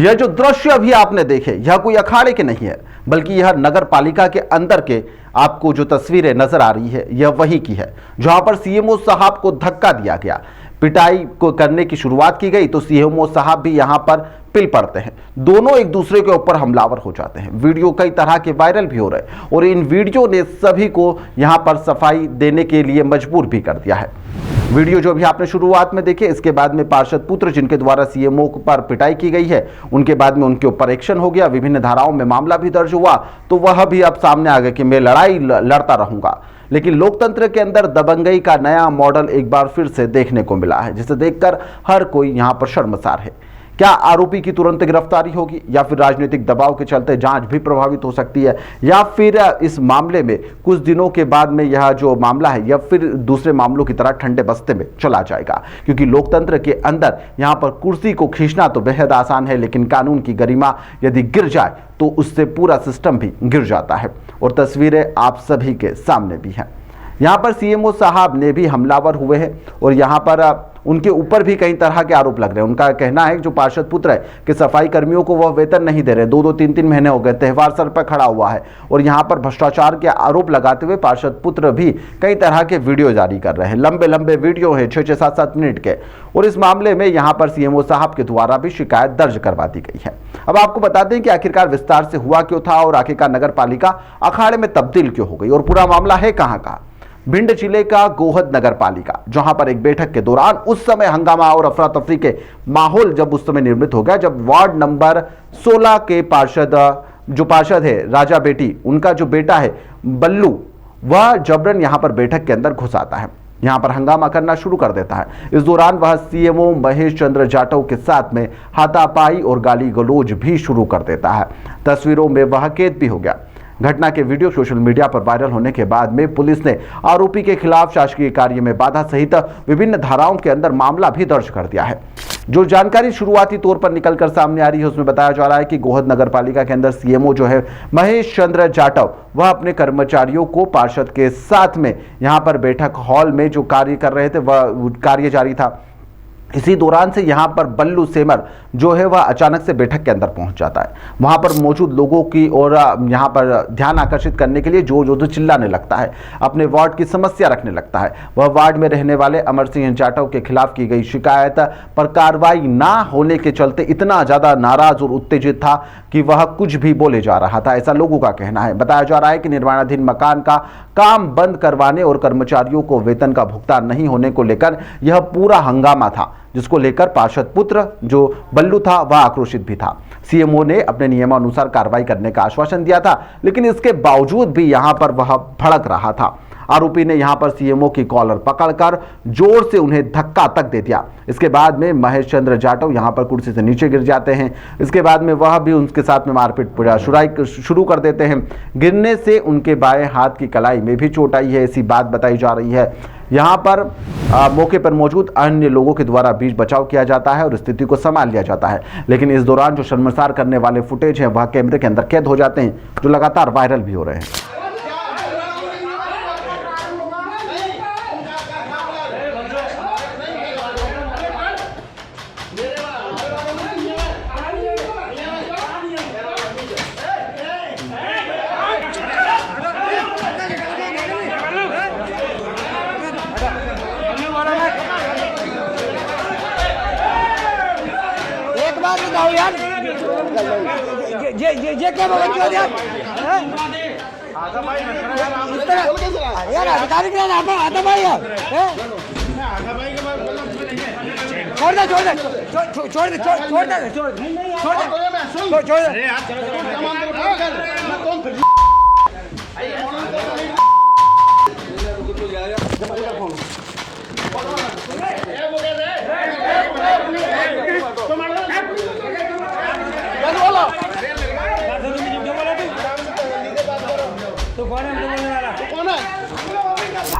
यह जो दृश्य अभी आपने देखे यह कोई अखाड़े के नहीं है, बल्कि यह नगर पालिका के अंदर के आपको जो तस्वीरें नजर आ रही है यह वही की है जहां पर सीएमओ साहब को धक्का दिया गया, पिटाई को करने की शुरुआत की गई तो सीएमओ साहब भी यहां पर पिल पड़ते हैं। दोनों एक दूसरे के ऊपर हमलावर हो जाते हैं। वीडियो कई तरह के वायरल भी हो रहे हैं और इन वीडियो ने सभी को यहां पर सफाई देने के लिए मजबूर भी कर दिया है। वीडियो जो भी आपने शुरुआत में देखे, इसके बाद में पार्षद पुत्र जिनके द्वारा सीएमओ पर पिटाई की गई है, उनके बाद में उनके ऊपर एक्शन हो गया, विभिन्न धाराओं में मामला भी दर्ज हुआ, तो वह भी अब सामने आ गया कि मैं लड़ाई लड़ता रहूंगा। लेकिन लोकतंत्र के अंदर दबंगई का नया मॉडल एक बार फिर से देखने को मिला है, जिसे देखकर हर कोई यहां पर शर्मसार है। क्या आरोपी की तुरंत गिरफ्तारी होगी या फिर राजनीतिक दबाव के चलते जांच भी प्रभावित हो सकती है, या फिर इस मामले में कुछ दिनों के बाद में यह जो मामला है या फिर दूसरे मामलों की तरह ठंडे बस्ते में चला जाएगा? क्योंकि लोकतंत्र के अंदर यहां पर कुर्सी को खींचना तो बेहद आसान है, लेकिन कानून की गरिमा यदि गिर जाए तो उससे पूरा सिस्टम भी गिर जाता है। और तस्वीरें आप सभी के सामने भी हैं। यहाँ पर सीएमओ साहब ने भी हमलावर हुए हैं और यहाँ पर उनके ऊपर भी कई तरह के आरोप लग रहे हैं। उनका कहना है कि जो पार्षद पुत्र है कि सफाई कर्मियों को वह वेतन नहीं दे रहे, 2-2, 3-3 महीने हो गए, त्योहार सर पर खड़ा हुआ है और यहाँ पर भ्रष्टाचार के आरोप लगाते हुए पार्षद पुत्र भी कई तरह के वीडियो जारी कर रहे हैं। लंबे लंबे वीडियो हैं, 6-6, 7-7 मिनट के। और इस मामले में यहाँ पर सीएमओ साहब के द्वारा भी शिकायत दर्ज करवा दी गई है। अब आपको बता दें कि आखिरकार विस्तार से हुआ क्यों था और आखिरकार नगर पालिका अखाड़े में तब्दील क्यों हो गई और पूरा मामला है कहां का। भिंड जिले का गोहद नगर पालिका, जहां पर एक बैठक के दौरान उस समय हंगामा और अफरा तफरी के माहौल जब उस समय निर्मित हो गया, जब वार्ड नंबर 16 के पार्षद है राजा बेटी, उनका जो बेटा है बल्लू, वह जबरन यहां पर बैठक के अंदर घुस आता है, यहां पर हंगामा करना शुरू कर देता है। इस दौरान वह सीएमओ महेश चंद्र जाटव के साथ में हाथापाई और गाली गलौज भी शुरू कर देता है। तस्वीरों में वह कैद भी हो गया। घटना के वीडियो सोशल मीडिया पर वायरल होने के बाद में पुलिस ने आरोपी के खिलाफ शासकीय कार्य में बाधा सहित विभिन्न धाराओं के अंदर मामला भी दर्ज कर दिया है। जो जानकारी शुरुआती तौर पर निकलकर सामने आ रही है उसमें बताया जा रहा है कि गोहद नगर पालिका के अंदर सीएमओ जो है महेश चंद्र जाटव, वह अपने कर्मचारियों को पार्षद के साथ में यहां पर बैठक हॉल में जो कार्य कर रहे थे वह कार्य जारी था। इसी दौरान से यहां पर बल्लू सेमर जो है वह अचानक से बैठक के अंदर पहुंच जाता है। वहां पर मौजूद लोगों की और यहां पर ध्यान आकर्षित करने के लिए जोर जोर से चिल्लाने लगता है, अपने वार्ड की समस्या रखने लगता है। वह वार्ड में रहने वाले अमर सिंह जाटव के खिलाफ की गई शिकायत पर कार्रवाई ना होने के चलते इतना ज्यादा नाराज और उत्तेजित था कि वह कुछ भी बोले जा रहा था, ऐसा लोगों का कहना है। बताया जा रहा है कि निर्माणाधीन मकान का काम बंद करवाने और कर्मचारियों को वेतन का भुगतान नहीं होने को लेकर यह पूरा हंगामा था, जिसको लेकर पार्षद पुत्र जो बल्लू था वह आक्रोशित भी था। सीएमओ ने अपने नियमानुसार कार्रवाई करने का आश्वासन दिया था, लेकिन इसके बावजूद भी यहां पर वह भड़क रहा था। आरोपी ने यहां पर सीएमओ की कॉलर पकड़कर जोर से उन्हें धक्का तक दे दिया। इसके बाद में महेश चंद्र जाटव यहां पर कुर्सी से नीचे गिर जाते हैं। इसके बाद में वह भी उनके साथ में मारपीट शुरू कर देते हैं। गिरने से उनके बाएं हाथ की कलाई में भी चोट आई है, ऐसी बात बताई जा रही है। यहाँ पर मौके पर मौजूद अन्य लोगों के द्वारा बीच बचाव किया जाता है और स्थिति को संभाल लिया जाता है। लेकिन इस दौरान जो शर्मसार करने वाले फुटेज हैं वह कैमरे के अंदर कैद हो जाते हैं, जो लगातार वायरल भी हो रहे हैं। यार ये क्या बोल रहे हो यार? यार अधिकारी के नाम पे आता भाई यार, छोड़ दे छोड़ दे छोड़ दे छोड़ दे छोड़ दे छोड़ दे।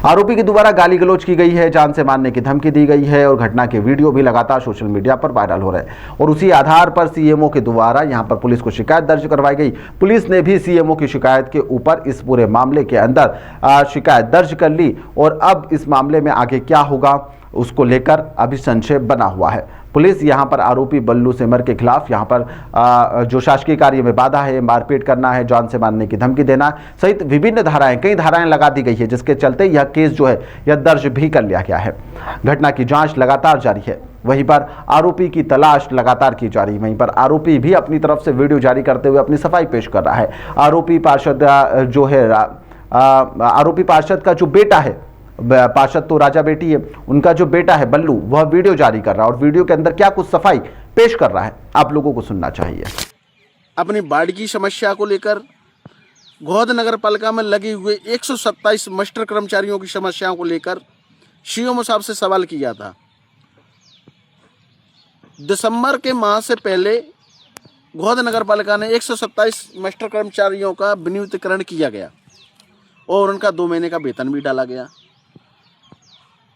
आरोपी के द्वारा गाली गलौज की गई है, जान से मारने की धमकी दी गई है और घटना के वीडियो भी लगातार सोशल मीडिया पर वायरल हो रहे हैं। और उसी आधार पर सीएमओ के द्वारा यहां पर पुलिस को शिकायत दर्ज करवाई गई। पुलिस ने भी सीएमओ की शिकायत के ऊपर इस पूरे मामले के अंदर शिकायत दर्ज कर ली और अब इस मामले में आगे क्या होगा उसको लेकर अभी संशय बना हुआ है। पुलिस यहां पर आरोपी बल्लू सेमर के खिलाफ यहां पर जो शासकीय कार्य में बाधा है, मारपीट करना है, जान से मारने की धमकी देना सहित विभिन्न धाराएं, कई धाराएं लगा दी गई है, जिसके चलते यह केस जो है यह दर्ज भी कर लिया गया है। घटना की जांच लगातार जारी है। वहीं पर आरोपी की तलाश लगातार की जा रही है। वहीं पर आरोपी भी अपनी तरफ से वीडियो जारी करते हुए अपनी सफाई पेश कर रहा है। आरोपी पार्षद जो है आरोपी पार्षद का जो बेटा है, पार्षद तो राजा बेटी है, उनका जो बेटा है बल्लू, वह वीडियो जारी कर रहा है और वीडियो के अंदर क्या कुछ सफाई पेश कर रहा है आप लोगों को सुनना चाहिए। अपनी बाढ़ की समस्या को लेकर गोहद नगर पालिका में लगे हुए 127 मास्टर कर्मचारियों की समस्याओं को लेकर सीएमओ साहब से सवाल किया था। दिसंबर के माह से पहले गोहद नगर पालिका ने 127 मास्टर कर्मचारियों का विनियुक्तिकरण किया गया और उनका 2 महीने का वेतन भी डाला गया।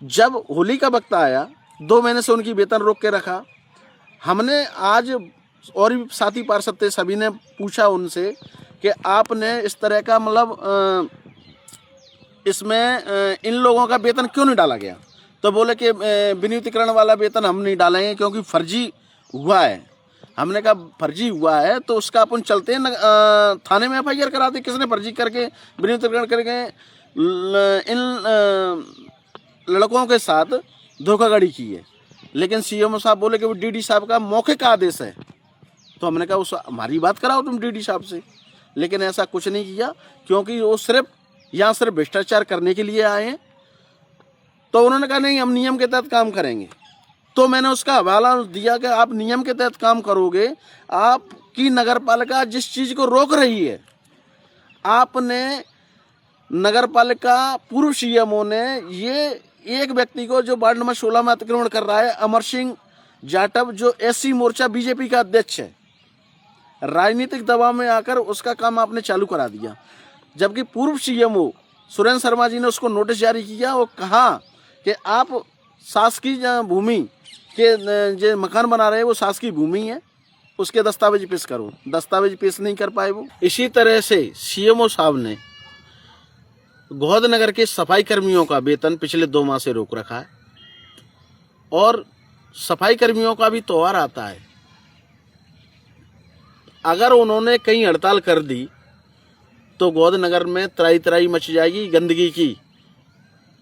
जब होली का वक्त आया, 2 महीने से उनकी वेतन रोक के रखा। हमने आज और भी साथी पार्षद थे, सभी ने पूछा उनसे कि आपने इस तरह का मतलब इसमें इन लोगों का वेतन क्यों नहीं डाला गया? तो बोले कि विनियुक्तिकरण वाला वेतन हम नहीं डालेंगे क्योंकि फर्जी हुआ है। हमने कहा फर्जी हुआ है तो उसका अपन चलते हैं थाने में FIR कराते, किसने फर्जी करके विनियुक्तिकरण करके इन लड़कों के साथ धोखाधड़ी की है। लेकिन सीएमओ साहब बोले कि वो DD साहब का मौखिक आदेश है। तो हमने कहा उस हमारी बात कराओ तुम DD साहब से, लेकिन ऐसा कुछ नहीं किया क्योंकि वो सिर्फ यहाँ सिर्फ भ्रष्टाचार करने के लिए आए हैं। तो उन्होंने कहा नहीं, हम नियम के तहत काम करेंगे। तो मैंने उसका हवाला दिया कि आप नियम के तहत काम करोगे, आपकी नगर पालिका जिस चीज़ को रोक रही है, आपने नगर पालिका पूर्व सीएमओ ने ये एक व्यक्ति को जो वार्ड नंबर 16 में अतिक्रमण कर रहा है, अमर सिंह जाटव, जो SC मोर्चा BJP का अध्यक्ष है, राजनीतिक दबाव में आकर उसका काम आपने चालू करा दिया। जबकि पूर्व सीएमओ सुरेंद्र शर्मा जी ने उसको नोटिस जारी किया और कहा कि आप शासकीय भूमि के जो मकान बना रहे हैं वो शासकीय भूमि है, उसके दस्तावेज पेश करो। दस्तावेज पेश नहीं कर पाए वो। इसी तरह से सीएमओ साहब ने गोहद नगर के सफाई कर्मियों का वेतन पिछले 2 माह से रोक रखा है और सफाई कर्मियों का भी त्योहार आता है। अगर उन्होंने कहीं हड़ताल कर दी तो गोहद नगर में त्राही त्राही मच जाएगी गंदगी की।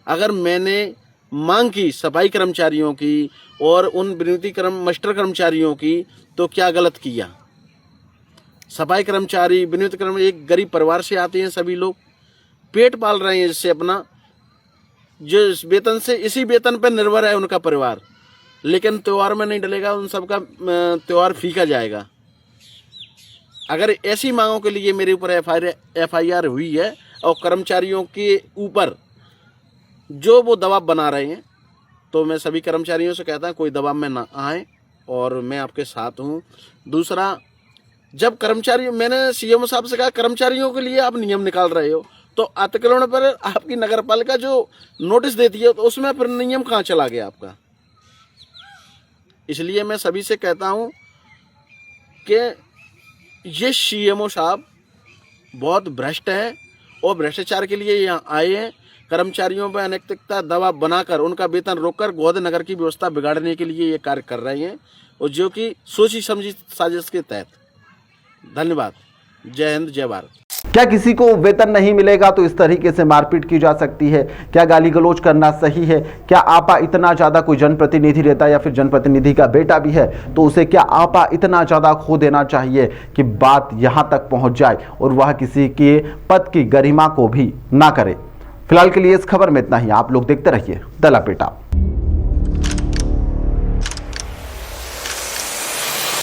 अगर मैंने मांग की सफाई कर्मचारियों की और उन मास्टर कर्मचारियों की, तो क्या गलत किया? सफाई कर्मचारी विनियुक्तिकरण एक गरीब परिवार से आते हैं, सभी लोग पेट पाल रहे हैं, जिससे अपना जो इस वेतन से इसी वेतन पर निर्भर है उनका परिवार। लेकिन त्यौहार में नहीं डलेगा, उन सबका त्यौहार फीका जाएगा। अगर ऐसी मांगों के लिए मेरे ऊपर FIR हुई है और कर्मचारियों के ऊपर जो वो दबाव बना रहे हैं, तो मैं सभी कर्मचारियों से कहता हूं कोई दबाव में ना आए और मैं आपके साथ हूं। दूसरा, जब कर्मचारी, मैंने सीएमओ साहब से कहा कर्मचारियों के लिए आप नियम निकाल रहे हो तो अतिक्रमण पर आपकी नगर पालिका जो नोटिस देती है तो उसमें फिर नियम कहाँ चला गया आपका? इसलिए मैं सभी से कहता हूं कि ये सीएमओ साहब बहुत भ्रष्ट हैं और भ्रष्टाचार के लिए यहाँ आए हैं। कर्मचारियों पर अनैतिकता दबाव बनाकर उनका वेतन रोककर गोहद नगर की व्यवस्था बिगाड़ने के लिए ये कार्य कर रहे हैं, और जो कि सोची समझी साजिश के तहत। धन्यवाद। जय हिंद, जय भारत। क्या किसी को वेतन नहीं मिलेगा तो इस तरीके से मारपीट की जा सकती है? क्या गाली गलौज करना सही है? क्या आपा इतना ज़्यादा कोई जनप्रतिनिधि रहता है या फिर जनप्रतिनिधि का बेटा भी है तो उसे क्या आपा इतना ज़्यादा खो देना चाहिए कि बात यहाँ तक पहुँच जाए और वह किसी के पद की गरिमा को भी ना करे? फिलहाल के लिए इस खबर में इतना ही। आप लोग देखते रहिए द लपेटा।